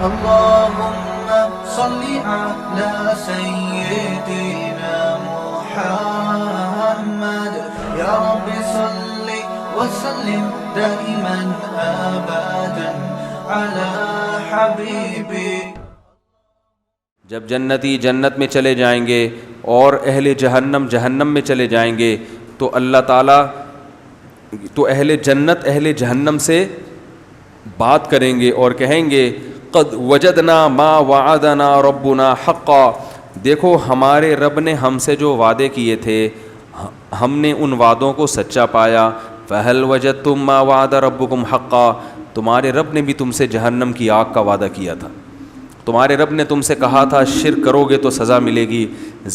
اللهم صل على سيدنا محمد يا رب صل وسلم دائما ابدا على حبيبي. جب جنتی جنت میں چلے جائیں گے اور اہل جہنم جہنم میں چلے جائیں گے تو اللہ تعالیٰ تو اہل جنت اہل جہنم سے بات کریں گے اور کہیں گے قد وجدنا ما وعدنا ربنا حقا، دیکھو ہمارے رب نے ہم سے جو وعدے کیے تھے ہم نے ان وعدوں کو سچا پایا. فہل وجدتم ما وعد ربکم حقا، تمہارے رب نے بھی تم سے جہنم کی آگ کا وعدہ کیا تھا. تمہارے رب نے تم سے کہا تھا شرک کرو گے تو سزا ملے گی،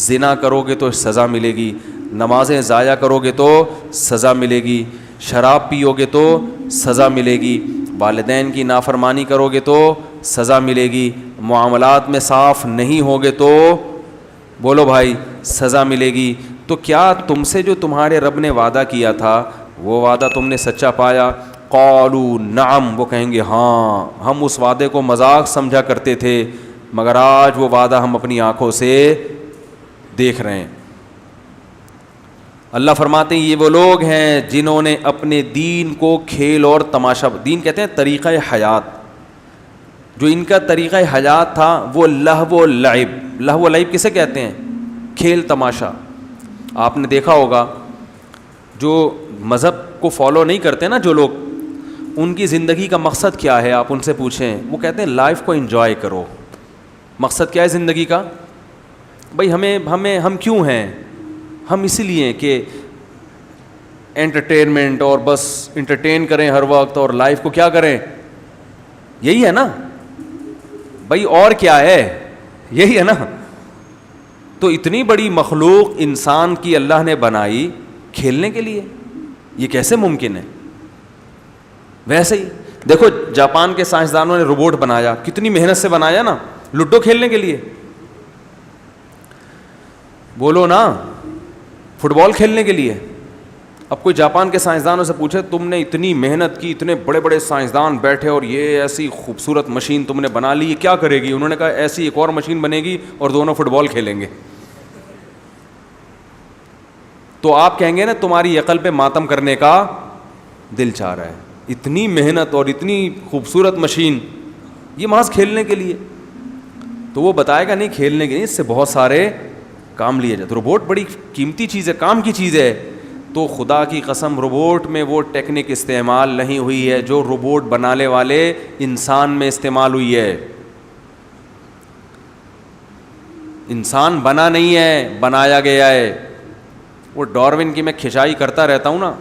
زنا کرو گے تو سزا ملے گی، نمازیں ضائع کرو گے تو سزا ملے گی، شراب پیو گے تو سزا ملے گی، والدین کی نافرمانی کرو گے تو سزا ملے گی، معاملات میں صاف نہیں ہوگے تو بولو بھائی سزا ملے گی. تو کیا تم سے جو تمہارے رب نے وعدہ کیا تھا وہ وعدہ تم نے سچا پایا؟ قالوا نعم، وہ کہیں گے ہاں ہم اس وعدے کو مذاق سمجھا کرتے تھے مگر آج وہ وعدہ ہم اپنی آنکھوں سے دیکھ رہے ہیں. اللہ فرماتے ہیں یہ وہ لوگ ہیں جنہوں نے اپنے دین کو کھیل اور تماشا، دین کہتے ہیں طریقہ حیات، جو ان کا طریقہ حیات تھا وہ لہو و لعب. لہو و لعب کسے کہتے ہیں؟ کھیل تماشا. آپ نے دیکھا ہوگا جو مذہب کو فالو نہیں کرتے نا جو لوگ، ان کی زندگی کا مقصد کیا ہے آپ ان سے پوچھیں، وہ کہتے ہیں لائف کو انجوائے کرو. مقصد کیا ہے زندگی کا؟ بھائی ہم کیوں ہیں؟ ہم اسی لیے کہ انٹرٹینمنٹ اور بس انٹرٹین کریں ہر وقت اور لائف کو کیا کریں، یہی ہے نا بھائی، اور کیا ہے؟ یہی ہے نا. تو اتنی بڑی مخلوق انسان کی اللہ نے بنائی کھیلنے کے لیے، یہ کیسے ممکن ہے؟ ویسے ہی دیکھو جاپان کے سائنسدانوں نے روبوٹ بنایا، کتنی محنت سے بنایا نا، لوڈو کھیلنے کے لیے. بولو نا، فٹ بال کھیلنے کے لیے. اب کوئی جاپان کے سائنسدانوں سے پوچھے تم نے اتنی محنت کی، اتنے بڑے بڑے سائنسدان بیٹھے اور یہ ایسی خوبصورت مشین تم نے بنا لی، یہ کیا کرے گی؟ انہوں نے کہا ایسی ایک اور مشین بنے گی اور دونوں فٹ بال کھیلیں گے. تو آپ کہیں گے نا تمہاری عقل پہ ماتم کرنے کا دل چاہ رہا ہے، اتنی محنت اور اتنی خوبصورت مشین یہ محض کھیلنے کے لیے. تو وہ بتائے گا نہیں کھیلنے کے لیے، اس سے بہت سارے کام لیے جاتے. روبوٹ بڑی قیمتی چیز ہے، کام کی چیز ہے. تو خدا کی قسم روبوٹ میں وہ ٹیکنک استعمال نہیں ہوئی ہے جو روبوٹ بنانے والے انسان میں استعمال ہوئی ہے. انسان بنا نہیں ہے، بنایا گیا ہے. وہ ڈاروین کی میں کھچائی کرتا رہتا ہوں نا.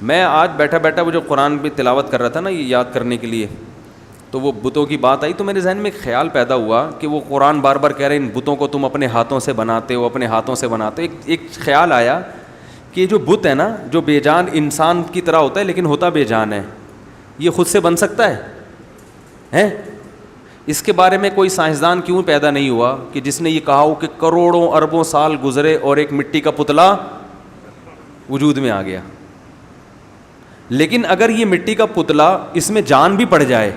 میں آج بیٹھا بیٹھا وہ جو قرآن پہ تلاوت کر رہا تھا نا یہ یاد کرنے کے لیے، تو وہ بتوں کی بات آئی تو میرے ذہن میں ایک خیال پیدا ہوا کہ وہ قرآن بار بار کہہ رہے ہیں ان بتوں کو تم اپنے ہاتھوں سے بناتے ہو، اپنے ہاتھوں سے بناتے ہو. ایک خیال آیا کہ یہ جو بت ہے نا جو بے جان انسان کی طرح ہوتا ہے لیکن ہوتا بے جان ہے، یہ خود سے بن سکتا ہے؟ اس کے بارے میں کوئی سائنسدان کیوں پیدا نہیں ہوا کہ جس نے یہ کہا ہو کہ کروڑوں اربوں سال گزرے اور ایک مٹی کا پتلا وجود میں آ گیا. لیکن اگر یہ مٹی کا پتلا اس میں جان بھی پڑ جائے،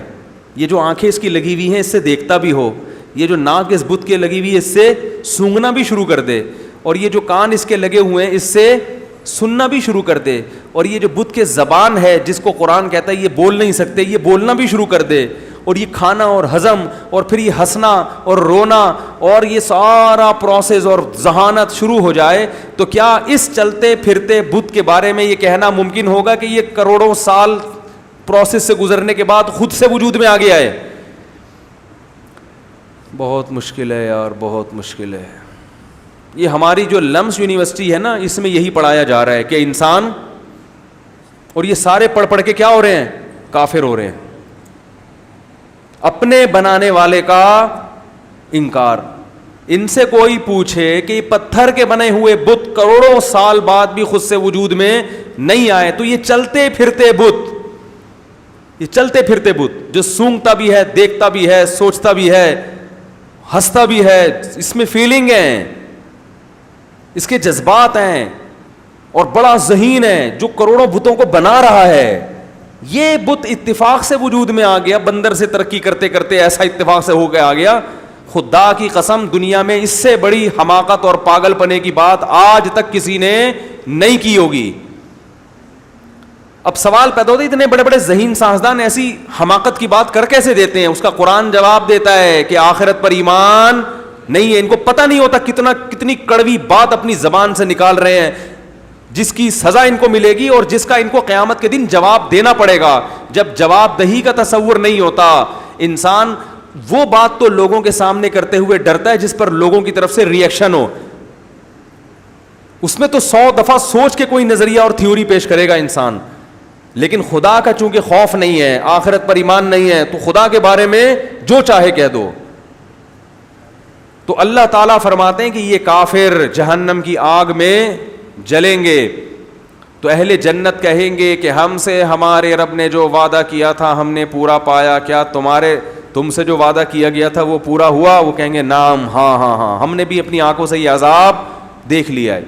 یہ جو آنکھیں اس کی لگی ہوئی ہیں اس سے دیکھتا بھی ہو، یہ جو ناک اس بت کے لگی ہوئی ہے اس سے سونگھنا بھی شروع کر دے، اور یہ جو کان اس کے لگے ہوئے ہیں اس سے سننا بھی شروع کر دے، اور یہ جو بت کے زبان ہے جس کو قرآن کہتا ہے یہ بول نہیں سکتے یہ بولنا بھی شروع کر دے، اور یہ کھانا اور ہضم اور پھر یہ ہنسنا اور رونا اور یہ سارا پروسیس اور ذہانت شروع ہو جائے، تو کیا اس چلتے پھرتے بت کے بارے میں یہ کہنا ممکن ہوگا کہ یہ کروڑوں سال پروسیس سے گزرنے کے بعد خود سے وجود میں آ گیا ہے؟ بہت مشکل ہے یار، بہت مشکل ہے. یہ ہماری جو لمس یونیورسٹی ہے نا اس میں یہی پڑھایا جا رہا ہے کہ انسان، اور یہ سارے پڑھ پڑھ کے کیا ہو رہے ہیں؟ کافر ہو رہے ہیں. اپنے بنانے والے کا انکار. ان سے کوئی پوچھے کہ یہ پتھر کے بنے ہوئے بت کروڑوں سال بعد بھی خود سے وجود میں نہیں آئے، تو یہ چلتے پھرتے بت، یہ چلتے پھرتے بت جو سونگتا بھی ہے، دیکھتا بھی ہے، سوچتا بھی ہے، ہنستا بھی ہے، اس میں فیلنگ ہے، اس کے جذبات ہیں، اور بڑا ذہین ہے جو کروڑوں بتوں کو بنا رہا ہے، یہ بت اتفاق سے وجود میں آ گیا, بندر سے ترقی کرتے کرتے ایسا اتفاق سے ہو کے آ گیا. خدا کی قسم دنیا میں اس سے بڑی حماقت اور پاگل پنے کی بات آج تک کسی نے نہیں کی ہوگی. اب سوال پیدا ہوتا ہے اتنے بڑے بڑے ذہین سائنسدان ایسی حماقت کی بات کر کیسے دیتے ہیں؟ اس کا قرآن جواب دیتا ہے کہ آخرت پر ایمان نہیں ہے. ان کو پتہ نہیں ہوتا کتنی کڑوی بات اپنی زبان سے نکال رہے ہیں, جس کی سزا ان کو ملے گی اور جس کا ان کو قیامت کے دن جواب دینا پڑے گا. جب جواب دہی کا تصور نہیں ہوتا, انسان وہ بات تو لوگوں کے سامنے کرتے ہوئے ڈرتا ہے جس پر لوگوں کی طرف سے ری ایکشن ہو. اس میں تو 100 دفعہ سوچ کے کوئی نظریہ اور تھیوری پیش کرے گا انسان. لیکن خدا کا چونکہ خوف نہیں ہے, آخرت پر ایمان نہیں ہے, تو خدا کے بارے میں جو چاہے کہہ دو. تو اللہ تعالیٰ فرماتے ہیں کہ یہ کافر جہنم کی آگ میں جلیں گے. تو اہل جنت کہیں گے کہ ہم سے ہمارے رب نے جو وعدہ کیا تھا ہم نے پورا پایا, کیا تم سے جو وعدہ کیا گیا تھا وہ پورا ہوا؟ وہ کہیں گے نعم, ہاں ہم نے بھی اپنی آنکھوں سے یہ عذاب دیکھ لیا ہے.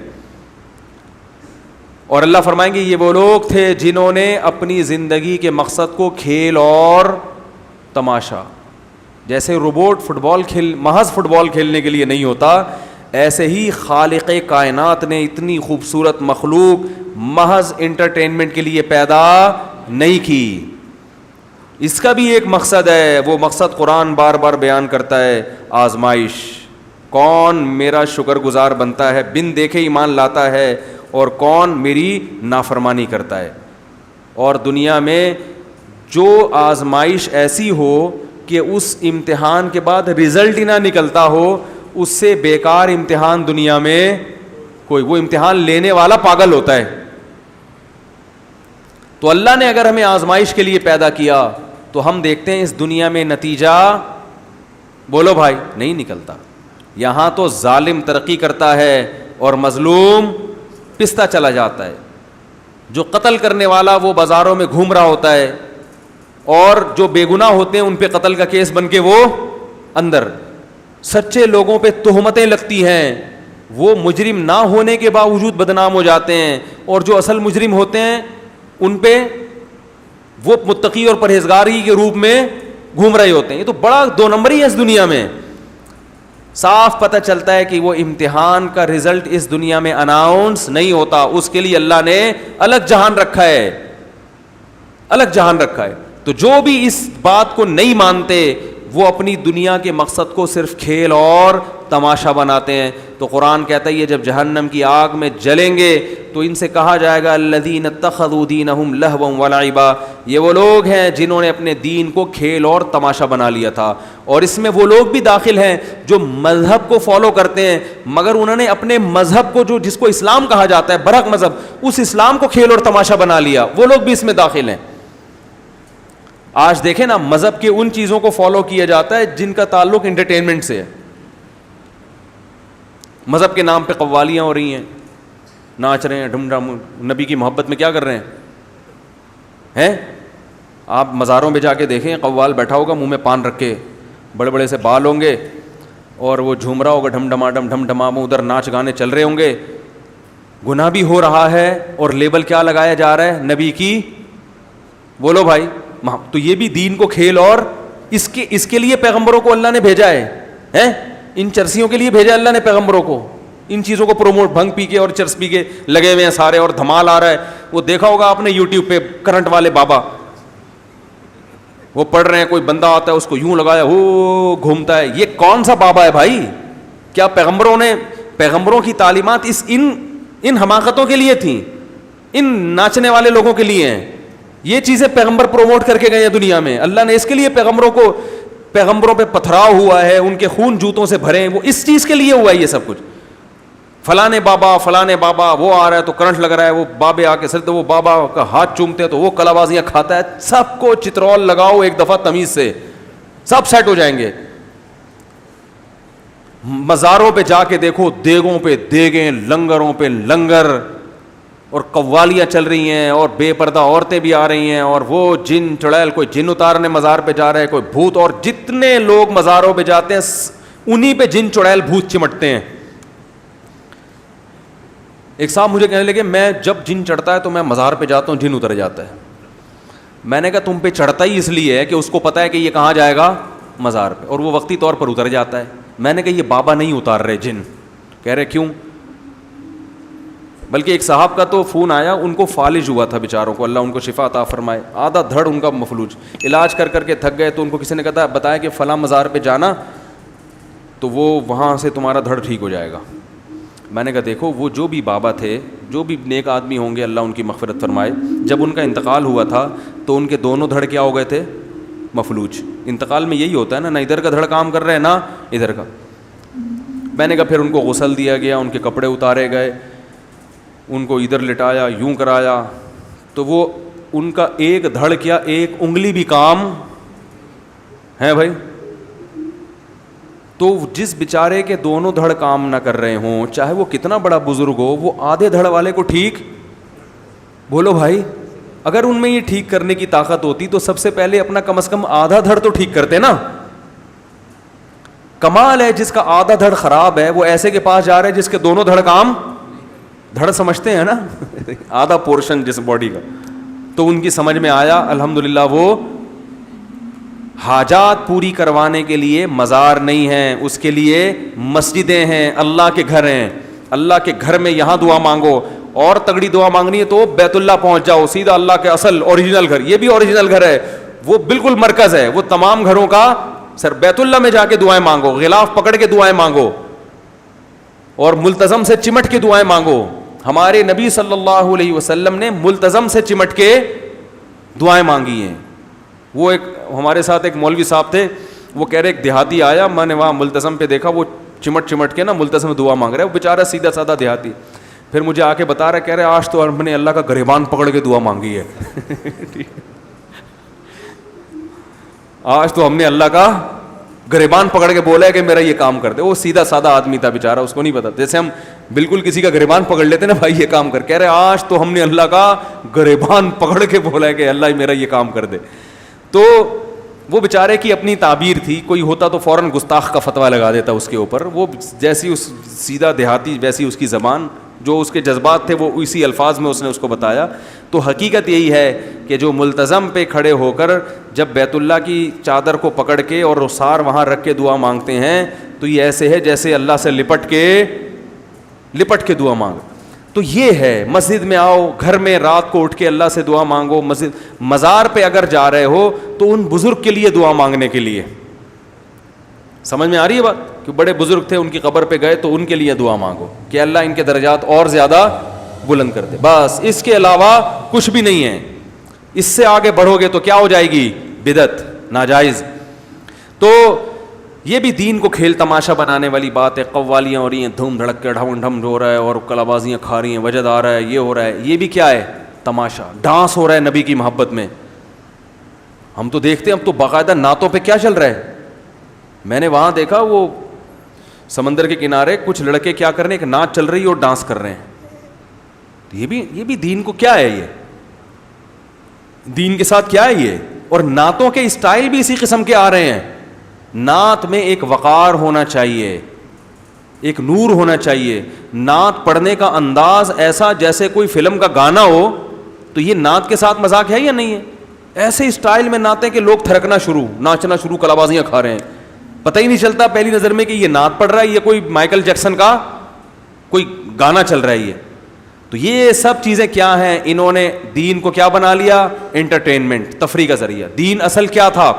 اور اللہ فرمائیں گے یہ وہ لوگ تھے جنہوں نے اپنی زندگی کے مقصد کو کھیل اور تماشا, جیسے روبوٹ محض فٹ بال کھیلنے کے لیے نہیں ہوتا, ایسے ہی خالق کائنات نے اتنی خوبصورت مخلوق محض انٹرٹینمنٹ کے لیے پیدا نہیں کی. اس کا بھی ایک مقصد ہے, وہ مقصد قرآن بار بار بیان کرتا ہے, آزمائش. کون میرا شکر گزار بنتا ہے, بن دیکھے ایمان لاتا ہے, اور کون میری نافرمانی کرتا ہے. اور دنیا میں جو آزمائش ایسی ہو کہ اس امتحان کے بعد رزلٹ ہی نہ نکلتا ہو, اس سے بیکار امتحان دنیا میں کوئی, وہ امتحان لینے والا پاگل ہوتا ہے. تو اللہ نے اگر ہمیں آزمائش کے لیے پیدا کیا تو ہم دیکھتے ہیں اس دنیا میں نتیجہ بولو بھائی نہیں نکلتا. یہاں تو ظالم ترقی کرتا ہے اور مظلوم پستا چلا جاتا ہے. جو قتل کرنے والا وہ بازاروں میں گھوم رہا ہوتا ہے, اور جو بے گناہ ہوتے ہیں ان پہ قتل کا کیس بن کے وہ اندر. سچے لوگوں پہ تہمتیں لگتی ہیں, وہ مجرم نہ ہونے کے باوجود بدنام ہو جاتے ہیں, اور جو اصل مجرم ہوتے ہیں ان پہ وہ متقی اور پرہیزگاری کے روپ میں گھوم رہے ہوتے ہیں. یہ تو بڑا 2 نمبری ہے اس دنیا میں. صاف پتہ چلتا ہے کہ وہ امتحان کا رزلٹ اس دنیا میں اناؤنس نہیں ہوتا, اس کے لیے اللہ نے الگ جہان رکھا ہے, الگ جہان رکھا ہے. تو جو بھی اس بات کو نہیں مانتے وہ اپنی دنیا کے مقصد کو صرف کھیل اور تماشا بناتے ہیں. تو قرآن کہتا ہے یہ جب جہنم کی آگ میں جلیں گے تو ان سے کہا جائے گا الذین اتخذوا دینہم لہوا ولعبا, یہ وہ لوگ ہیں جنہوں نے اپنے دین کو کھیل اور تماشا بنا لیا تھا. اور اس میں وہ لوگ بھی داخل ہیں جو مذہب کو فالو کرتے ہیں مگر انہوں نے اپنے مذہب کو, جو جس کو اسلام کہا جاتا ہے برحق مذہب, اس اسلام کو کھیل اور تماشا بنا لیا, وہ لوگ بھی اس میں داخل ہیں. آج دیکھیں نا, مذہب کے ان چیزوں کو فالو کیا جاتا ہے جن کا تعلق انٹرٹینمنٹ سے ہے. مذہب کے نام پہ قوالیاں ہو رہی ہیں, ناچ رہے ہیں, ڈھم ڈھم, نبی کی محبت میں کیا کر رہے ہیں. آپ مزاروں پہ جا کے دیکھیں, قوال بیٹھا ہوگا منہ میں پان رکھ کے, بڑے بڑے سے بال ہوں گے, اور وہ جھوم رہا ہوگا ڈھم ڈھماڈم ڈھم ڈھمام, ادھر ناچ گانے چل رہے ہوں گے. گناہ بھی ہو رہا ہے اور لیبل کیا لگایا جا رہا ہے, نبی کی, بولو بھائی. تو یہ بھی دین کو کھیل, اور اس کے لیے پیغمبروں کو اللہ نے بھیجا ہے, ان چرسیوں کے لیے بھیجا اللہ نے پیغمبروں کو, ان چیزوں کو پروموٹ, بھنگ پی کے اور چرس پی کے لگے ہوئے ہیں سارے, اور دھمال آ رہا ہے. وہ دیکھا ہوگا آپ نے یوٹیوب پہ کرنٹ والے بابا, وہ پڑھ رہے ہیں, کوئی بندہ آتا ہے اس کو یوں لگایا, وہ گھومتا ہے. یہ کون سا بابا ہے بھائی؟ کیا پیغمبروں کی تعلیمات ان حماقتوں کے لیے تھیں, ان ناچنے والے لوگوں کے لیے ہیں؟ یہ چیزیں پیغمبر پروموٹ کر کے گئے ہیں دنیا میں. اللہ نے اس کے لیے پیغمبروں پہ پتھراؤ ہوا ہے, ان کے خون جوتوں سے بھرے ہیں, وہ اس چیز کے لیے ہوا ہے یہ سب کچھ. فلانے بابا وہ آ رہا ہے تو کرنٹ لگ رہا ہے, وہ بابے آ کے سر تو وہ بابا کا ہاتھ چومتے ہیں تو وہ کلابازیاں کھاتا ہے. سب کو چترول لگاؤ ایک دفعہ تمیز سے, سب سیٹ ہو جائیں گے. مزاروں پہ جا کے دیکھو, دیگوں پہ دیگیں, لنگروں پہ لنگر, اور قوالیاں چل رہی ہیں, اور بے پردہ عورتیں بھی آ رہی ہیں, اور وہ جن چڑیل, کوئی جن اتارنے مزار پہ جا رہا ہے, کوئی بھوت, اور جتنے لوگ مزاروں پہ جاتے ہیں انہی پہ جن چڑیل بھوت چمٹتے ہیں. ایک صاحب مجھے کہنے لگے میں جب جن چڑھتا ہے تو میں مزار پہ جاتا ہوں, جن اتر جاتا ہے. میں نے کہا تم پہ چڑھتا ہی اس لیے ہے کہ اس کو پتہ ہے کہ یہ کہاں جائے گا, مزار پہ, اور وہ وقتی طور پر اتر جاتا ہے. میں نے کہا یہ بابا نہیں اتار رہے, جن. کہہ رہے کیوں؟ بلکہ ایک صاحب کا تو فون آیا, ان کو فالج ہوا تھا بیچاروں کو, اللہ ان کو شفا عطا فرمائے, آدھا دھڑ ان کا مفلوج, علاج کر کر کے تھک گئے. تو ان کو کسی نے کہا بتایا کہ فلاں مزار پہ جانا تو وہ وہاں سے تمہارا دھڑ ٹھیک ہو جائے گا. میں نے کہا دیکھو وہ جو بھی بابا تھے, جو بھی نیک آدمی ہوں گے, اللہ ان کی مغفرت فرمائے, جب ان کا انتقال ہوا تھا تو ان کے دونوں دھڑ کیا ہو گئے تھے؟ مفلوج. انتقال میں یہی ہوتا ہے نا, نہ ادھر کا دھڑ کام کر رہے ہیں نہ ادھر کا. میں نے کہا پھر ان کو غسل دیا گیا, ان کے کپڑے اتارے گئے, ان کو ادھر لٹایا, یوں کرایا, تو وہ ان کا ایک دھڑ کیا ایک انگلی بھی کام ہے بھائی. تو جس بیچارے کے دونوں دھڑ کام نہ کر رہے ہوں, چاہے وہ کتنا بڑا بزرگ ہو, وہ آدھے دھڑ والے کو ٹھیک, بولو بھائی, اگر ان میں یہ ٹھیک کرنے کی طاقت ہوتی تو سب سے پہلے اپنا کم از کم آدھا دھڑ تو ٹھیک کرتے نا. کمال ہے جس کا آدھا دھڑ خراب ہے وہ ایسے کے پاس جا رہے جس کے دونوں دھڑ کام, دھڑ سمجھتے ہیں نا آدھا پورشن جس باڈی کا. تو ان کی سمجھ میں آیا الحمدللہ وہ حاجات پوری کروانے کے لیے مزار نہیں ہیں, اس کے لیے مسجدیں ہیں, اللہ کے گھر ہیں. اللہ کے گھر میں یہاں دعا مانگو, اور تگڑی دعا مانگنی ہے تو بیت اللہ پہنچ جاؤ, سیدھا اللہ کے اصل اوریجنل گھر. یہ بھی اوریجنل گھر ہے, وہ بالکل مرکز ہے, وہ تمام گھروں کا سر. بیت اللہ میں جا کے دعائیں مانگو, غلاف پکڑ کے دعائیں مانگو, اور ملتزم سے چمٹ کے دعائیں مانگو. ہمارے نبی صلی اللہ علیہ وسلم نے ملتزم سے چمٹ کے دعائیں مانگی ہیں. وہ ایک ہمارے ساتھ ایک مولوی صاحب تھے, وہ کہہ رہے ایک دیہاتی آیا, میں نے وہاں ملتزم پہ دیکھا وہ چمٹ کے نا ملتزم دعا مانگ رہا ہے. وہ بیچارہ سیدھا سادہ دیہاتی, پھر مجھے آ کے بتا رہا ہے, کہہ رہے آج تو ہم نے اللہ کا گریبان پکڑ کے دعا مانگی ہے آج تو ہم نے اللہ کا گریبان پکڑ کے بولا ہے کہ میرا یہ کام کر دے. وہ سیدھا سادہ آدمی تھا بیچارہ, اس کو نہیں پتا. جیسے ہم بالکل کسی کا گریبان پکڑ لیتے نا, بھائی یہ کام کر, کہہ رہے آج تو ہم نے اللہ کا گریبان پکڑ کے بولا ہے کہ اللہ میرا یہ کام کر دے. تو وہ بیچارے کی اپنی تعبیر تھی, کوئی ہوتا تو فوراً گستاخ کا فتویٰ لگا دیتا اس کے اوپر. وہ جیسی اس سیدھا دیہاتی ویسی اس کی زبان, جو اس کے جذبات تھے وہ اسی الفاظ میں اس نے اس کو بتایا. تو حقیقت یہی ہے کہ جو ملتزم پہ کھڑے ہو کر جب بیت اللہ کی چادر کو پکڑ کے اور رخسار وہاں رکھ کے دعا مانگتے ہیں تو یہ ایسے ہے جیسے اللہ سے لپٹ کے دعا مانگ. تو یہ ہے مسجد میں آؤ, گھر میں رات کو اٹھ کے اللہ سے دعا مانگو. مزار پہ اگر جا رہے ہو تو ان بزرگ کے لیے دعا مانگنے کے لیے, سمجھ میں آ رہی ہے بات, کہ بڑے بزرگ تھے ان کی قبر پہ گئے تو ان کے لیے دعا مانگو کہ اللہ ان کے درجات اور زیادہ بلند کر دے. بس اس کے علاوہ کچھ بھی نہیں ہے. اس سے آگے بڑھو گے تو کیا ہو جائے گی؟ بدعت, ناجائز. تو یہ بھی دین کو کھیل تماشا بنانے والی بات ہے. قوالیاں ہو رہی ہیں, دھوم دھڑک کے ڈھم ڈھم ہو رہا ہے, اور کلابازیاں کھا رہی ہیں, وجد آ رہا ہے, یہ ہو رہا ہے. یہ بھی کیا ہے؟ تماشا, ڈانس ہو رہا ہے نبی کی محبت میں. ہم تو دیکھتے ہیں اب تو باقاعدہ نعتوں پہ کیا چل رہا ہے. میں نے وہاں دیکھا وہ سمندر کے کنارے کچھ لڑکے کیا کر رہے ہیں, ایک نعت چل رہی ہے اور ڈانس کر رہے ہیں. یہ بھی دین کو کیا ہے, یہ دین کے ساتھ کیا ہے یہ. اور نعتوں کے اسٹائل بھی اسی قسم کے آ رہے ہیں. نعت میں ایک وقار ہونا چاہیے, ایک نور ہونا چاہیے. نعت پڑھنے کا انداز ایسا جیسے کوئی فلم کا گانا ہو. تو یہ نعت کے ساتھ مذاق ہے یا نہیں ہے؟ ایسے اسٹائل میں نعتیں کہ لوگ تھرکنا شروع, ناچنا شروع, کلابازیاں کھا رہے ہیں. پتہ ہی نہیں چلتا پہلی نظر میں کہ یہ نعت پڑھ رہا ہے, یہ کوئی مائیکل جیکسن کا کوئی گانا چل رہا ہے یہ. تو یہ سب چیزیں کیا ہیں؟ انہوں نے دین کو کیا بنا لیا؟ انٹرٹینمنٹ, تفریح کا ذریعہ. دین اصل کیا تھا؟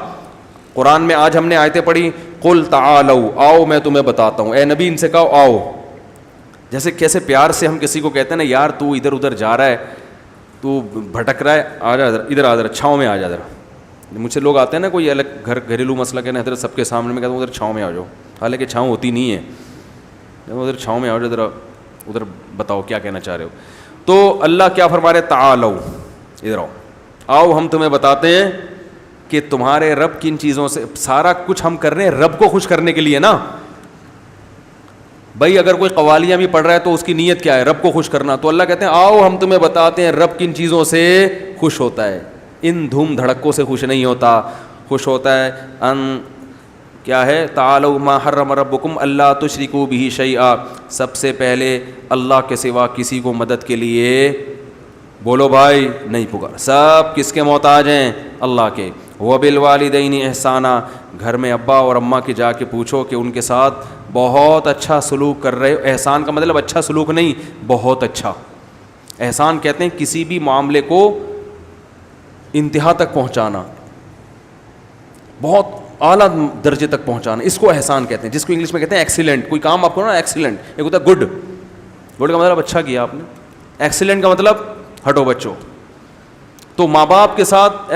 قرآن میں آج ہم نے آیتیں پڑھی, قل تعالوا, آؤ میں تمہیں بتاتا ہوں. اے نبی ان سے کہو آؤ. جیسے کیسے پیار سے ہم کسی کو کہتے ہیں نا, یار تو ادھر ادھر جا رہا ہے, تو بھٹک رہا ہے, آ جا ادھر آ ذرا چھاؤں میں آ جا ذرا. مجھ سے لوگ آتے ہیں نا کوئی الگ گھریلو مسئلہ کہنا حضرت سب کے سامنے, میں کہتا ہوں ادھر چھاؤں میں آ جاؤ, حالانکہ چھاؤں ہوتی نہیں ہے. ادھر چھاؤں میں آ جاؤ ذرا, ادھر بتاؤ کیا کہنا چاہ رہے ہو. تو اللہ کیا فرما رہے؟ تعالوا, ادھر آؤ, آؤ ہم تمہیں بتاتے ہیں کہ تمہارے رب کن چیزوں سے. سارا کچھ ہم کر رہے ہیں رب کو خوش کرنے کے لیے نا بھائی. اگر کوئی قوالیاں بھی پڑھ رہا ہے تو اس کی نیت کیا ہے؟ رب کو خوش کرنا. تو اللہ کہتے ہیں آؤ ہم تمہیں بتاتے ہیں رب کن چیزوں سے خوش ہوتا ہے. ان دھوم دھڑکوں سے خوش نہیں ہوتا, خوش ہوتا ہے ان کیا ہے؟ تعالوا ما حرم ربکم اللہ تشرکوا بہ شیئا, سب سے پہلے اللہ کے سوا کسی کو مدد کے لیے بولو بھائی نہیں پکار. سب کس کے محتاج ہیں؟ اللہ کے. وبالوالدین احسانا, گھر میں ابا اور اماں کے جا کے پوچھو کہ ان کے ساتھ بہت اچھا سلوک کر رہے ہو. احسان کا مطلب اچھا سلوک نہیں, بہت اچھا. احسان کہتے ہیں کسی بھی معاملے کو انتہا تک پہنچانا, بہت اعلیٰ درجے تک پہنچانا, اس کو احسان کہتے ہیں, جس کو انگلش میں کہتے ہیں ایکسیلنٹ. کوئی کام آپ کو نا ایکسیلنٹ, ایک ہوتا ہے گڈ. گڈ کا مطلب اچھا کیا آپ نے, ایکسیلنٹ کا مطلب ہٹو بچوں. تو ماں باپ کے ساتھ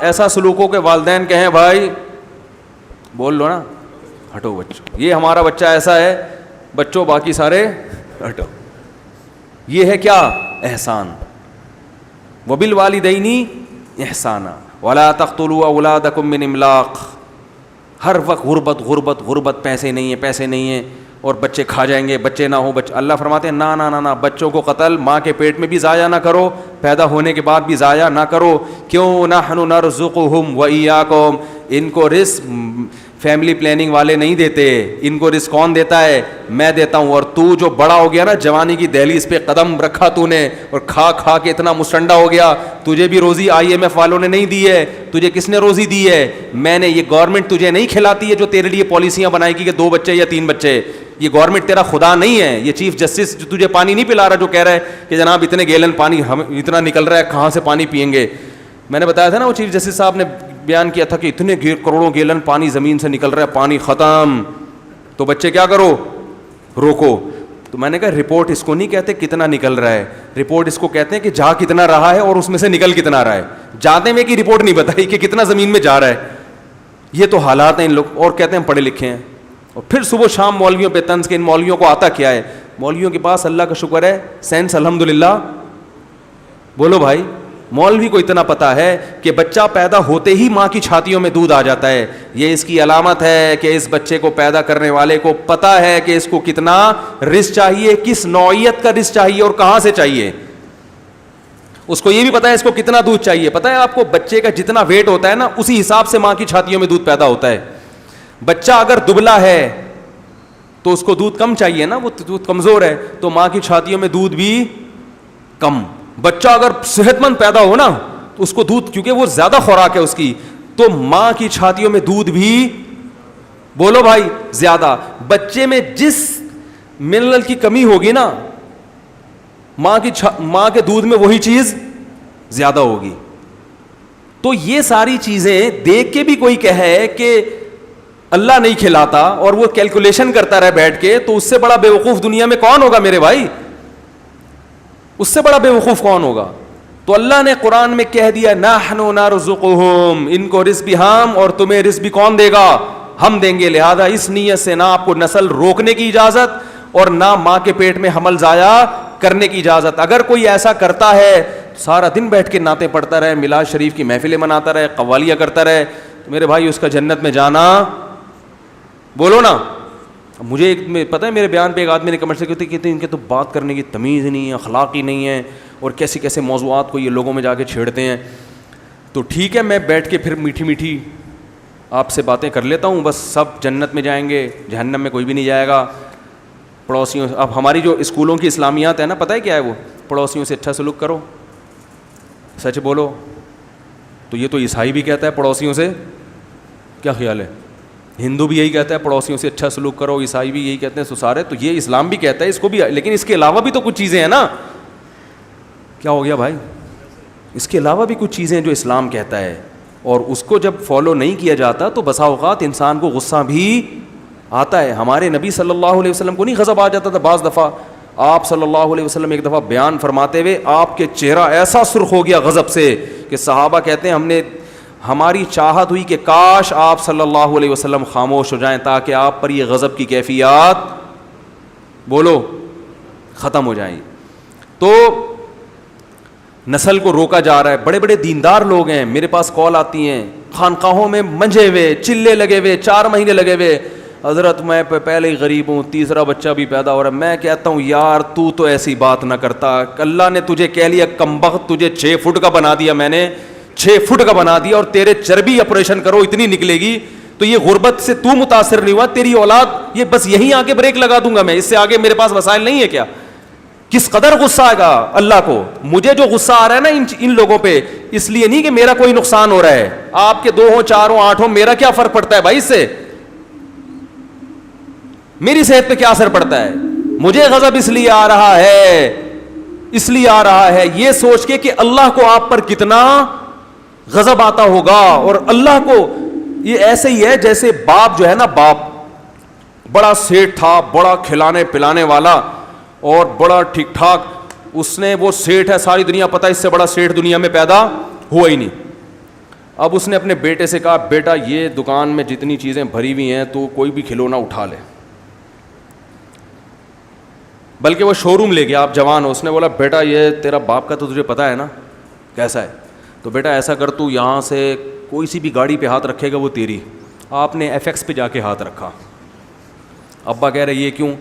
ایسا سلوک ہو کہ والدین کہیں بھائی بول لو نا ہٹو بچوں, یہ ہمارا بچہ ایسا ہے, بچوں باقی سارے ہٹو. یہ ہے کیا؟ احسان. وبالوالدین احسانا ولا تقتلوا اولادکم من املاق. ہر وقت غربت غربت غربت, پیسے نہیں ہیں پیسے نہیں ہیں, اور بچے کھا جائیں گے, بچے نہ ہو. اللہ فرماتے ہیں نا نا نا نا, بچوں کو قتل ماں کے پیٹ میں بھی ضائع نہ کرو, پیدا ہونے کے بعد بھی ضائع نہ کرو. کیوں؟ نحن نرزقہم وایاکم, ان کو رزق فیملی پلاننگ والے نہیں دیتے, ان کو رزق کون دیتا ہے؟ میں دیتا ہوں. اور تو جو بڑا ہو گیا نا, جوانی کی دہلیز پہ قدم رکھا تو نے, اور کھا کھا کے اتنا مسٹنڈا ہو گیا, تجھے بھی روزی IMF والوں نے نہیں دی ہے. تجھے کس نے روزی دی ہے؟ میں نے. یہ گورنمنٹ تجھے نہیں کھلاتی ہے جو تیرے لیے پالیسیاں بنائے گی کہ 2 بچے یا 3 بچے. یہ گورنمنٹ تیرا خدا نہیں ہے. یہ چیف جسٹس جو تجھے پانی نہیں پلا رہا, جو کہہ رہا ہے کہ جناب اتنے گیلن پانی ہم اتنا نکل رہا ہے, کہاں سے پانی پئیں گے. میں نے بتایا تھا نا, وہ چیف جسٹس صاحب نے بیان کیا تھا کہ اتنے کروڑوں گیلن پانی زمین سے نکل رہا ہے, پانی ختم. تو بچے کیا کرو؟ روکو. تو میں نے کہا رپورٹ اس کو نہیں کہتے کتنا نکل رہا ہے, رپورٹ اس کو کہتے ہیں کہ جا کتنا رہا ہے اور اس میں سے نکل کتنا رہا ہے. جاتے میں کی رپورٹ نہیں بتائی کہ کتنا زمین میں جا رہا ہے. یہ تو حالات ہیں ان لوگ, اور کہتے ہیں پڑھے لکھے ہیں, اور پھر صبح شام مولویوں پہ طنز کے. ان مولویوں کو آتا کیا ہے؟ مولویوں کے پاس اللہ کا شکر ہے سینس الحمدللہ. بولو بھائی, مولوی کو اتنا پتا ہے کہ بچہ پیدا ہوتے ہی ماں کی چھاتیوں میں دودھ آ جاتا ہے. یہ اس کی علامت ہے کہ اس بچے کو پیدا کرنے والے کو پتا ہے کہ اس کو کتنا رزق چاہیے, کس نوعیت کا رزق چاہیے اور کہاں سے چاہیے. اس کو یہ بھی پتا ہے اس کو کتنا دودھ چاہیے. پتا ہے آپ کو, بچے کا جتنا ویٹ ہوتا ہے نا, اسی حساب سے ماں کی چھاتیوں میں دودھ پیدا ہوتا ہے. بچہ اگر دبلا ہے تو اس کو دودھ کم چاہیے نا, وہ دودھ کمزور ہے تو ماں کی چھاتیوں میں دودھ بھی کم. بچہ اگر صحت مند پیدا ہو نا تو اس کو دودھ, کیونکہ وہ زیادہ خوراک ہے اس کی, تو ماں کی چھاتیوں میں دودھ بھی, بولو بھائی, زیادہ. بچے میں جس منرل کی کمی ہوگی نا, ماں کے دودھ میں وہی چیز زیادہ ہوگی. تو یہ ساری چیزیں دیکھ کے بھی کوئی کہے کہ اللہ نہیں کھلاتا اور وہ کیلکولیشن کرتا رہے بیٹھ کے, تو اس سے بڑا بیوقوف دنیا میں کون ہوگا میرے بھائی؟ اس سے بڑا بیوقوف کون ہوگا؟ تو اللہ نے قرآن میں کہہ دیا نحن نرزقہم, ان کو رزق بھی ہم اور تمہیں رزق بھی کون دے گا؟ ہم دیں گے. لہذا اس نیت سے نہ آپ کو نسل روکنے کی اجازت اور نہ ماں کے پیٹ میں حمل ضائع کرنے کی اجازت. اگر کوئی ایسا کرتا ہے, سارا دن بیٹھ کے نعتیں پڑھتا رہے, میلاد شریف کی محفلیں مناتا رہے, قوالیاں کرتا رہے, تو میرے بھائی اس کا جنت میں جانا, بولو نا. مجھے ایک پتہ ہے, میرے بیان پہ ایک آدمی نے کمنٹ سے کہتے ہیں ان کے تو بات کرنے کی تمیز نہیں ہے, اخلاق ہی نہیں ہے, اور کیسے کیسے موضوعات کو یہ لوگوں میں جا کے چھیڑتے ہیں. تو ٹھیک ہے, میں بیٹھ کے پھر میٹھی میٹھی آپ سے باتیں کر لیتا ہوں, بس سب جنت میں جائیں گے, جہنم میں کوئی بھی نہیں جائے گا. پڑوسیوں, اب ہماری جو اسکولوں کی اسلامیات ہیں نا, پتہ ہے کیا ہے وہ؟ پڑوسیوں سے اچھا سلوک کرو. سچ بولو. تو یہ تو عیسائی بھی کہتا ہے پڑوسیوں سے, کیا خیال ہے؟ ہندو بھی یہی کہتا ہے پڑوسیوں سے اچھا سلوک کرو, عیسائی بھی یہی کہتے ہیں, سسارے. تو یہ اسلام بھی کہتا ہے اس کو بھی, لیکن اس کے علاوہ بھی تو کچھ چیزیں ہیں نا. کیا ہو گیا بھائی؟ اس کے علاوہ بھی کچھ چیزیں جو اسلام کہتا ہے, اور اس کو جب فالو نہیں کیا جاتا تو بسا اوقات انسان کو غصہ بھی آتا ہے. ہمارے نبی صلی اللہ علیہ وسلم کو نہیں غضب آ جاتا تھا بعض دفعہ؟ آپ صلی اللہ علیہ وسلم ایک دفعہ بیان فرماتے ہوئے آپ کے چہرہ ایسا سرخ ہو گیا غضب سے کہ صحابہ کہتے ہیں ہماری چاہت ہوئی کہ کاش آپ صلی اللہ علیہ وسلم خاموش ہو جائیں تاکہ آپ پر یہ غضب کی کیفیات, بولو, ختم ہو جائیں. تو نسل کو روکا جا رہا ہے. بڑے بڑے دیندار لوگ ہیں, میرے پاس کال آتی ہیں, خانقاہوں میں منجے ہوئے, چلے لگے ہوئے, 4 مہینے لگے ہوئے, حضرت میں پہلے ہی غریب ہوں, تیسرا بچہ بھی پیدا ہو رہا ہے. میں کہتا ہوں یار تو ایسی بات نہ کرتا, اللہ نے تجھے کہہ لیا کمبخت, تجھے 6 فٹ کا بنا دیا, میں نے 6 فٹ کا بنا دیا, اور تیرے چربی آپریشن کرو اتنی نکلے گی. تو یہ غربت سے تو متاثر نہیں ہوا, تیری اولاد یہ بس یہیں آ کے بریک لگا دوں گا میں, اس سے آگے میرے پاس وسائل نہیں ہے کیا؟ کس قدر غصہ آئے گا اللہ کو. مجھے جو غصہ آ رہا ہے نا ان لوگوں پہ, اس لیے نہیں کہ میرا کوئی نقصان ہو رہا ہے, آپ کے 2 ہوں 4 ہوں 8 ہوں, میرا کیا فرق پڑتا ہے بھائی اس سے, میری صحت پہ کیا اثر پڑتا ہے. مجھے غضب اس لیے آ رہا ہے یہ سوچ کے کہ اللہ کو آپ پر کتنا غضب آتا ہوگا. اور اللہ کو یہ ایسے ہی ہے جیسے باپ جو ہے نا, باپ بڑا سیٹ تھا, بڑا کھلانے پلانے والا اور بڑا ٹھیک ٹھاک, اس نے وہ سیٹ ہے, ساری دنیا پتہ اس سے بڑا سیٹ دنیا میں پیدا ہوا ہی نہیں. اب اس نے اپنے بیٹے سے کہا, بیٹا یہ دکان میں جتنی چیزیں بھری ہوئی ہیں تو کوئی بھی کھلونا اٹھا لے. بلکہ وہ شو روم لے گیا, آپ جوان ہو. اس نے بولا, بیٹا یہ تیرا باپ کا تو تجھے پتہ ہے نا کیسا ہے, تو بیٹا ایسا کر, تو یہاں سے کوئی سی بھی گاڑی پہ ہاتھ رکھے گا وہ تیری. آپ نے FX پہ جا کے ہاتھ رکھا. ابا کہہ رہے یہ کیوں؟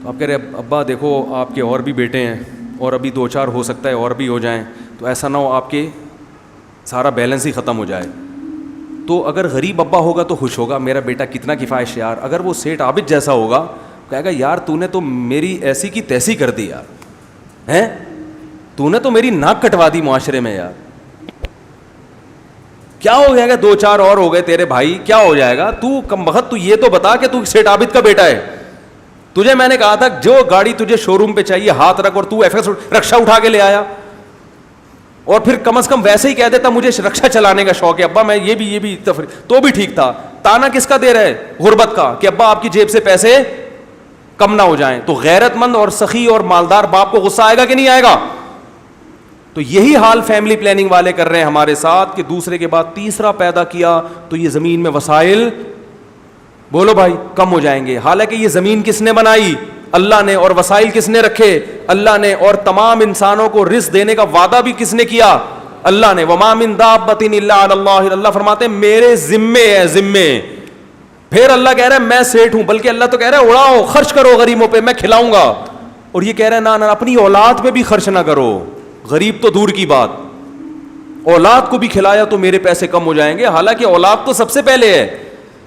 تو آپ کہہ رہے ابا دیکھو آپ کے اور بھی بیٹے ہیں اور ابھی 2-4 ہو سکتا ہے اور بھی ہو جائیں, تو ایسا نہ ہو آپ کے سارا بیلنس ہی ختم ہو جائے. تو اگر غریب ابا ہوگا تو خوش ہوگا, میرا بیٹا کتنا کفایت یار. اگر وہ سیٹ عابد جیسا ہوگا کہے گا, یار تو نے تو میری ایسی کی تیسی کر دی یار, ہیں تو نے تو میری ناک کٹوا دی معاشرے میں یار. کیا ہو جائے گا, 2-4 اور ہو گئے تیرے بھائی, کیا ہو جائے گا. تو کم وقت تو یہ تو بتا کہ تو سیٹ عابد کا بیٹا ہے. تجھے میں نے کہا تھا جو گاڑی تجھے شو روم پہ چاہیے ہاتھ رکھ, اور تو FX رکشہ اٹھا کے لے آیا. اور پھر کم از کم ویسے ہی کہہ دیتا مجھے رکشہ چلانے کا شوق ہے ابا, میں یہ بھی تو بھی ٹھیک تھا. تانا کس کا دے رہے, غربت کا, کہ ابا آپ کی جیب سے پیسے کم نہ ہو جائیں. تو غیرت مند اور سخی اور مالدار باپ کو غصہ آئے گا کہ نہیں آئے گا؟ تو یہی حال فیملی پلاننگ والے کر رہے ہیں ہمارے ساتھ, کہ دوسرے کے بعد تیسرا پیدا کیا تو یہ زمین میں وسائل, بولو بھائی, کم ہو جائیں گے. حالانکہ یہ زمین کس نے بنائی؟ اللہ نے. اور وسائل کس نے رکھے؟ اللہ نے. اور تمام انسانوں کو رزق دینے کا وعدہ بھی کس نے کیا؟ اللہ نے. وما من دابۃ الا علی اللہ, اللہ فرماتے ہیں میرے ذمے ہے, ذمے. پھر اللہ کہہ رہا ہے میں سیٹ ہوں, بلکہ اللہ تو کہہ رہا ہے اڑاؤ, خرچ کرو غریبوں پہ, میں کھلاؤں گا. اور یہ کہہ رہا ہے نہ اپنی اولاد پہ بھی خرچ نہ کرو, غریب تو دور کی بات, اولاد کو بھی کھلایا تو میرے پیسے کم ہو جائیں گے. حالانکہ اولاد تو سب سے پہلے ہے.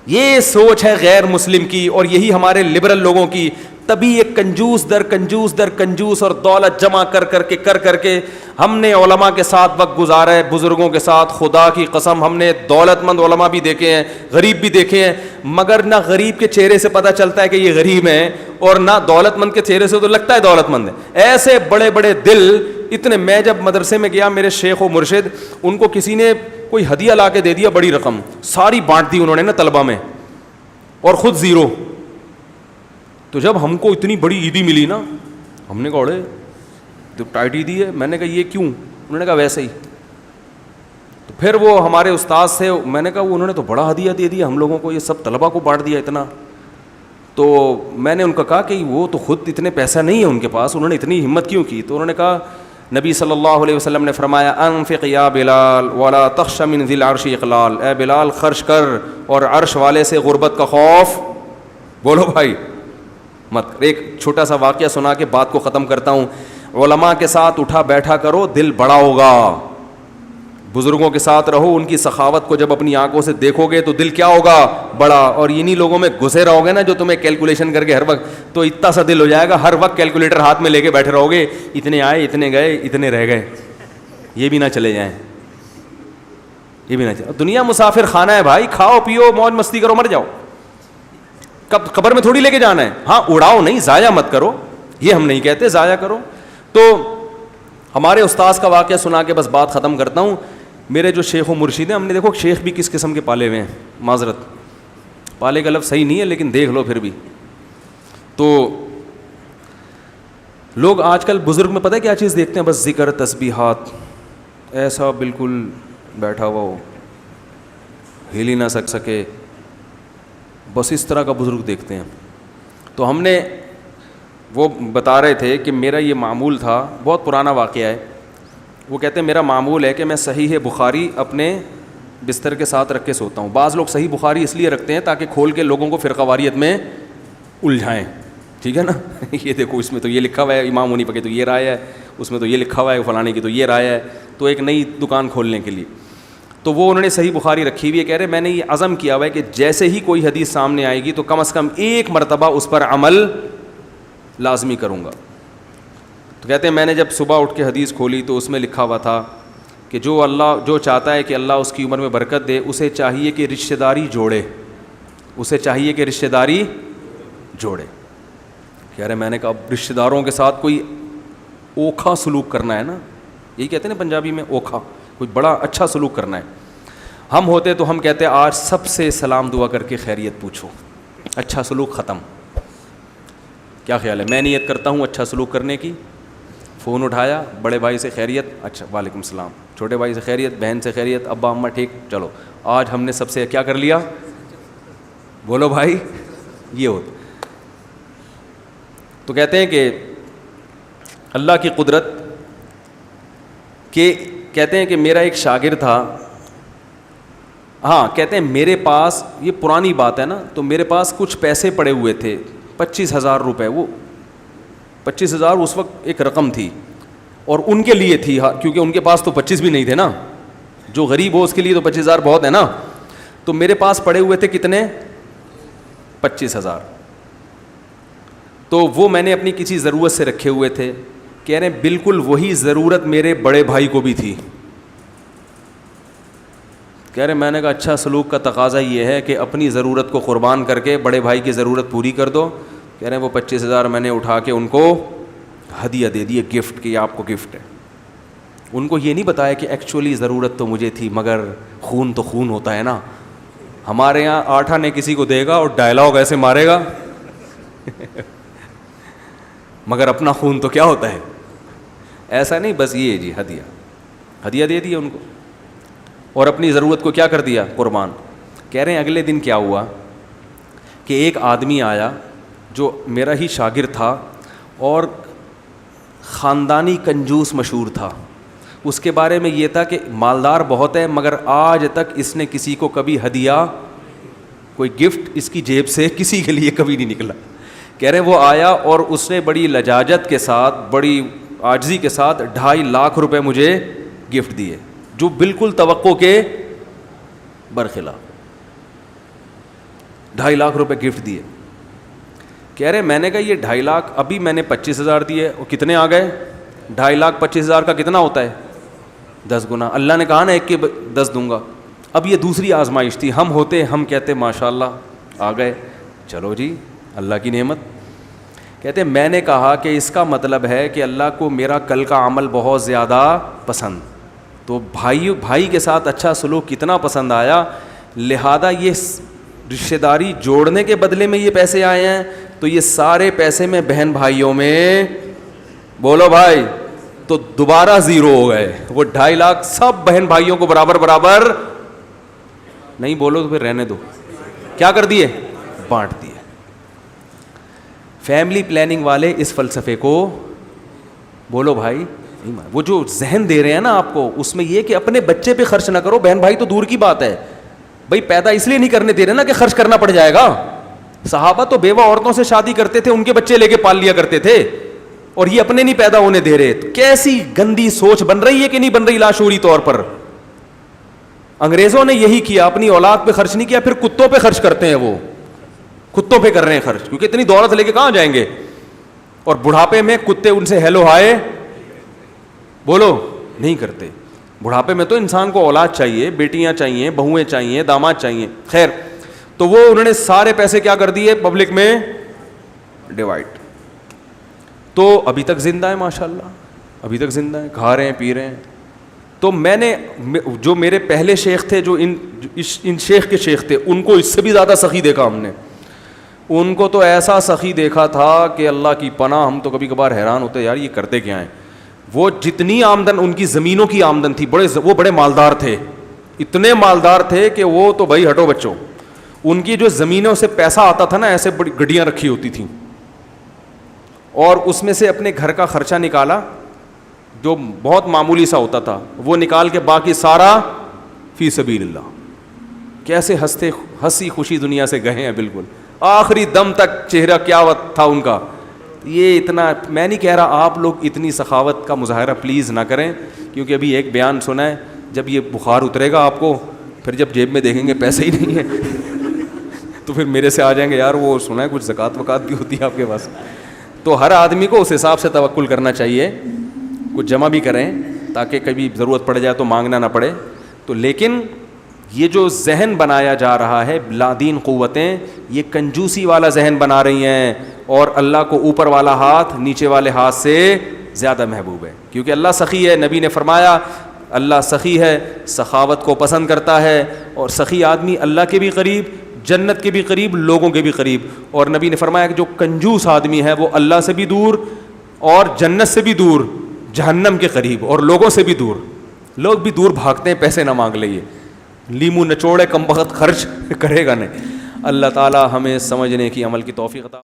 یہ سوچ ہے غیر مسلم کی, اور یہی ہمارے لبرل لوگوں کی. تبھی ایک کنجوس در کنجوس در کنجوس, اور دولت جمع کر کے ہم نے علماء کے ساتھ وقت گزارا ہے, بزرگوں کے ساتھ. خدا کی قسم ہم نے دولت مند علماء بھی دیکھے ہیں, غریب بھی دیکھے ہیں, مگر نہ غریب کے چہرے سے پتہ چلتا ہے کہ یہ غریب ہیں, اور نہ دولت مند کے چہرے سے تو لگتا ہے دولت مند ہے. ایسے بڑے بڑے دل اتنے. میں جب مدرسے میں گیا, میرے شیخ و مرشد, ان کو کسی نے کوئی ہدیہ لا کے دے دیا, بڑی رقم, ساری بانٹ دی انہوں نے نا طلبہ میں, اور خود زیرو. تو جب ہم کو اتنی بڑی عیدی ملی نا, ہم نے کہا اڑے تو ٹائٹ عیدی ہے. میں نے کہا یہ کیوں؟ انہوں نے کہا ویسے ہی. تو پھر وہ ہمارے استاد سے میں نے کہا انہوں نے تو بڑا ہدیہ دے دیا ہم لوگوں کو, یہ سب طلبہ کو بانٹ دیا اتنا. تو میں نے ان کو کہا کہ وہ تو خود اتنے پیسہ نہیں ہے ان کے پاس, انہوں نے اتنی ہمت کیوں کی؟ تو انہوں نے کہا نبی صلی اللہ علیہ وسلم نے فرمایا انفق یا بلال ولا تخش من ذی العرش اقلال, اے بلال خرچ کر اور عرش والے سے غربت کا خوف, بولو بھائی, مت. ایک چھوٹا سا واقعہ سنا کے بات کو ختم کرتا ہوں. علماء کے ساتھ اٹھا بیٹھا کرو, دل بڑا ہوگا. بزرگوں کے ساتھ رہو, ان کی سخاوت کو جب اپنی آنکھوں سے دیکھو گے تو دل کیا ہوگا؟ بڑا. اور انہی لوگوں میں گھسے رہو گے نا جو تمہیں کیلکولیشن کر کے ہر وقت, تو اتنا سا دل ہو جائے گا, ہر وقت کیلکولیٹر ہاتھ میں لے کے بیٹھے رہو گے, اتنے آئے اتنے گئے اتنے رہ گئے, یہ بھی نہ چلے جائیں, یہ بھی نہ چلے. دنیا مسافر خانہ ہے بھائی, کھاؤ پیو موج مستی کرو, مر جاؤ. کب قبر میں تھوڑی لے کے جانا ہے. ہاں اڑاؤ نہیں, ضائع مت کرو, یہ ہم نہیں کہتے ضائع کرو. تو ہمارے استاذ کا واقعہ سنا کے بس بات ختم کرتا ہوں. میرے جو شیخ و مرشد ہیں, ہم نے دیکھو شیخ بھی کس قسم کے پالے ہوئے ہیں, معذرت پالے کا لفظ صحیح نہیں ہے لیکن دیکھ لو پھر بھی. تو لوگ آج کل بزرگ میں پتہ ہے کیا چیز دیکھتے ہیں؟ بس ذکر تسبیحات, ایسا بالکل بیٹھا ہوا ہو, ہل ہی نہ سکے, بس اس طرح کا بزرگ دیکھتے ہیں. تو ہم نے وہ بتا رہے تھے کہ میرا یہ معمول تھا, بہت پرانا واقعہ ہے. وہ کہتے ہیں میرا معمول ہے کہ میں صحیح بخاری اپنے بستر کے ساتھ رکھ کے سوتا ہوں. بعض لوگ صحیح بخاری اس لیے رکھتے ہیں تاکہ کھول کے لوگوں کو فرقہ واریت میں الجھائیں, ٹھیک ہے نا. یہ دیکھو اس میں تو یہ لکھا ہوا ہے امام حنیفہ کی تو یہ رائے ہے, اس میں تو یہ لکھا ہوا ہے فلانے کی تو یہ رائے ہے, تو ایک نئی دکان کھولنے کے لیے. تو وہ انہوں نے صحیح بخاری رکھی ہوئی ہے, کہہ رہے میں نے یہ عزم کیا ہوا ہے کہ جیسے ہی کوئی حدیث سامنے آئے گی تو کم از کم ایک مرتبہ اس پر عمل لازمی کروں گا. تو کہتے ہیں میں نے جب صبح اٹھ کے حدیث کھولی تو اس میں لکھا ہوا تھا کہ جو چاہتا ہے کہ اللہ اس کی عمر میں برکت دے، اسے چاہیے کہ رشتہ داری جوڑے، اسے چاہیے کہ رشتہ داری جوڑے. کہہ رہے میں نے کہا اب رشتہ داروں کے ساتھ کوئی اوکھا سلوک کرنا ہے نا، یہی کہتے ہیں نا پنجابی میں اوکھا، کوئی بڑا اچھا سلوک کرنا ہے. ہم ہوتے تو ہم کہتے آج سب سے سلام دعا کر کے خیریت پوچھو، اچھا سلوک ختم. کیا خیال ہے؟ میں نیت کرتا ہوں اچھا سلوک کرنے کی. فون اٹھایا، بڑے بھائی سے خیریت، اچھا وعلیکم السلام. چھوٹے بھائی سے خیریت، بہن سے خیریت، ابا اماں ٹھیک، چلو آج ہم نے سب سے کیا کر لیا؟ بولو بھائی. یہ ہوتا. تو کہتے ہیں کہ اللہ کی قدرت کہ کہتے ہیں کہ میرا ایک شاگرد تھا، ہاں کہتے ہیں میرے پاس، یہ پرانی بات ہے نا، تو میرے پاس کچھ پیسے پڑے ہوئے تھے 25,000 روپے. وہ 25,000 اس وقت ایک رقم تھی اور ان کے لیے تھی، کیونکہ ان کے پاس تو 25 بھی نہیں تھے نا. جو غریب ہو اس کے لیے تو 25,000 بہت ہے نا. تو میرے پاس پڑے ہوئے تھے کتنے؟ 25,000. تو وہ میں نے اپنی کسی ضرورت سے رکھے ہوئے تھے. کہہ رہے ہیں بالکل وہی ضرورت میرے بڑے بھائی کو بھی تھی. کہہ رہے میں نے کہا اچھا سلوک کا تقاضا یہ ہے کہ اپنی ضرورت کو قربان کر کے بڑے بھائی کی ضرورت پوری کر دو. کہہ رہے ہیں وہ 25,000 میں نے اٹھا کے ان کو ہدیہ دے دیے، گفٹ، کہ یہ آپ کو گفٹ ہے. ان کو یہ نہیں بتایا کہ ایکچولی ضرورت تو مجھے تھی، مگر خون تو خون ہوتا ہے نا. ہمارے یہاں آٹھا نے کسی کو دے گا اور ڈائلاگ ایسے مارے گا مگر اپنا خون تو کیا ہوتا ہے، ایسا نہیں. بس یہ جی ہدیہ دے دیا ان کو اور اپنی ضرورت کو کیا کر دیا؟ قربان. کہہ رہے ہیں اگلے دن کیا ہوا کہ ایک آدمی آیا جو میرا ہی شاگرد تھا اور خاندانی کنجوس مشہور تھا. اس کے بارے میں یہ تھا کہ مالدار بہت ہے مگر آج تک اس نے کسی کو کبھی ہدیہ، کوئی گفٹ اس کی جیب سے کسی کے لیے کبھی نہیں نکلا. کہہ رہے وہ آیا اور اس نے بڑی لجاجت کے ساتھ، بڑی عاجزی کے ساتھ 2.5 لاکھ روپے مجھے گفٹ دیے، جو بالکل توقع کے برخلاف. 2.5 لاکھ روپے گفٹ دیے. کہہ رہے میں نے کہا یہ 2.5 لاکھ، ابھی میں نے 25,000 دیے اور کتنے آ گئے؟ 2.5 لاکھ 25,000 کا کتنا ہوتا ہے؟ 10 گنا. اللہ نے کہا نا ایک کے 10 دوں گا. اب یہ دوسری آزمائش تھی. ہم ہوتے ہم کہتے ماشاء اللہ آ گئے، چلو جی اللہ کی نعمت. کہتے میں نے کہا کہ اس کا مطلب ہے کہ اللہ کو میرا کل کا عمل بہت زیادہ پسند، تو بھائی کے ساتھ اچھا سلوک کتنا پسند آیا، لہذا یہ رشتہ داری جوڑنے کے بدلے میں یہ پیسے آئے ہیں. تو یہ سارے پیسے میں بہن بھائیوں میں، بولو بھائی، تو دوبارہ زیرو ہو گئے. وہ 2.5 لاکھ سب بہن بھائیوں کو برابر نہیں، بولو تو پھر رہنے دو، کیا کر دیے؟ بانٹ دیے. فیملی پلاننگ والے اس فلسفے کو، بولو بھائی، وہ جو ذہن دے رہے ہیں نا آپ کو، اس میں یہ کہ اپنے بچے پہ خرچ نہ کرو. بہن بھائی تو دور کی بات ہے بھائی، پیدا اس لیے نہیں کرنے دے رہے نا کہ خرچ کرنا پڑ جائے گا. صحابہ تو بیوہ عورتوں سے شادی کرتے تھے، ان کے بچے لے کے پال لیا کرتے تھے، اور یہ اپنے نہیں پیدا ہونے دے رہے. کیسی گندی سوچ بن رہی ہے کہ نہیں بن رہی لاشعوری طور پر. انگریزوں نے یہی کیا، اپنی اولاد پہ خرچ نہیں کیا، پھر کتوں پہ خرچ کرتے ہیں. وہ کتوں پہ کر رہے ہیں خرچ، کیونکہ اتنی دولت لے کے کہاں جائیں گے. اور بڑھاپے میں کتے ان سے ہیلو ہائے بولو نہیں کرتے. بڑھاپے میں تو انسان کو اولاد چاہیے، بیٹیاں چاہیے، بہویں چاہیے، داماد چاہیے. خیر، تو وہ انہوں نے سارے پیسے کیا کر دیے؟ پبلک میں ڈیوائڈ. تو ابھی تک زندہ ہے ماشاءاللہ، ابھی تک زندہ ہے، کھا رہے ہیں، پی رہے ہیں. تو میں نے جو میرے پہلے شیخ تھے، جو ان شیخ کے شیخ تھے، ان کو اس سے بھی زیادہ سخی دیکھا ہم نے. ان کو تو ایسا سخی دیکھا تھا کہ اللہ کی پناہ، ہم تو کبھی کبھار حیران ہوتے یار یہ کرتے کیا ہیں. وہ جتنی آمدن ان کی زمینوں کی آمدن تھی، وہ بڑے مالدار تھے، اتنے مالدار تھے کہ وہ تو بھائی ہٹو بچوں. ان کی جو زمینوں سے پیسہ آتا تھا نا، ایسے بڑی گڈیاں رکھی ہوتی تھیں، اور اس میں سے اپنے گھر کا خرچہ نکالا جو بہت معمولی سا ہوتا تھا، وہ نکال کے باقی سارا فی سبیل اللہ. کیسے ہنسی خوشی دنیا سے گئے ہیں، بالکل آخری دم تک چہرہ کیا تھا ان کا. یہ اتنا، میں نہیں کہہ رہا آپ لوگ اتنی سخاوت کا مظاہرہ پلیز نہ کریں، کیونکہ ابھی ایک بیان سنا ہے، جب یہ بخار اترے گا آپ کو، پھر جب جیب میں دیکھیں گے پیسے ہی نہیں ہیں تو پھر میرے سے آ جائیں گے یار وہ سنا ہے کچھ زکوٰۃ وکات بھی ہوتی ہے آپ کے پاس. تو ہر آدمی کو اس حساب سے توکل کرنا چاہیے, کچھ جمع بھی کریں تاکہ کبھی ضرورت پڑ جائے تو مانگنا نہ پڑے. تو لیکن یہ جو ذہن بنایا جا رہا ہے لادین قوتیں, یہ کنجوسی والا ذہن بنا رہی ہیں, اور اللہ کو اوپر والا ہاتھ نیچے والے ہاتھ سے زیادہ محبوب ہے, کیونکہ اللہ سخی ہے. نبی نے فرمایا اللہ سخی ہے, سخاوت کو پسند کرتا ہے, اور سخی آدمی اللہ کے بھی قریب, جنت کے بھی قریب, لوگوں کے بھی قریب. اور نبی نے فرمایا کہ جو کنجوس آدمی ہے وہ اللہ سے بھی دور اور جنت سے بھی دور, جہنم کے قریب اور لوگوں سے بھی دور. لوگ بھی دور بھاگتے ہیں پیسے نہ مانگ لئے, لیمو نچوڑے کم وقت خرچ کرے گا نہیں. اللہ تعالی ہمیں سمجھنے کی عمل کی توفیق عطا